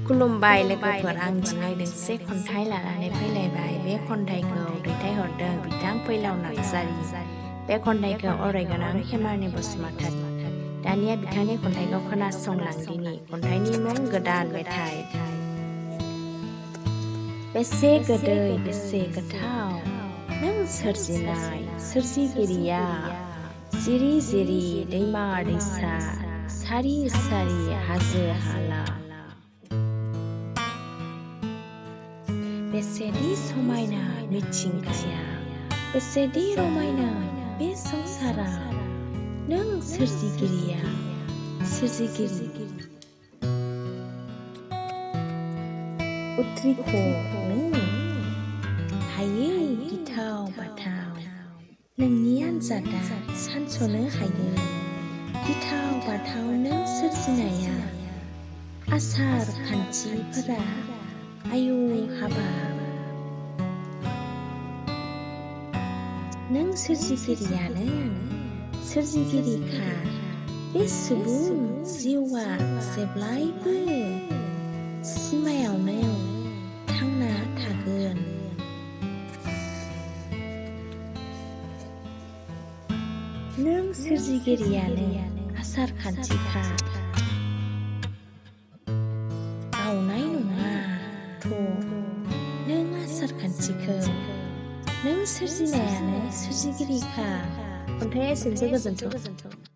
खुलुमबाय लोगोफोर आं दिनै दोंसे खन्थाइ लानानै फैलायबाय बे खन्थाइखौ दैथायहरदों बिथां फैलाव नार्जारि बे खन्थाइखौ अरायगोनां हेमारनि बसुमतारी दानिया बिथांनि खन्थाइखौ खोनासंलांदिनि खन्थाइनि मुं गोदान मेथाइ बेसे गोदै बेसे गोथाव नों सोरजिनाय सोरजिगिरिया जिरि जिरि दैमा दैसा सारि सारि हाजो हाला बेसेदि समायना मिथिंगाया बेसेदि रमायना बे संसारा नों सोरजिगिरिया सोरजिगिरि उथ्रिखौ नों हायै गिथाव बाथाव नोंनि आन्जादा सानस'नो हायै गिथाव बाथाव नों सोरजिनाया आसार खान्थिफोरा आयु हाबा नों सोरजिगिरियानो सोरजिगिरिखा बे सुबुं जिउआ जेब्लायबो सिमायावनो थांना थागोन नों सोरजिगिरियानो आसार खान्थिखा बावनाय नङा नों आसार खान्थिखौ नों सोरजिनायानो सोरजिगिरिखा खन्थाइया एसेनोसै गोजोन्थों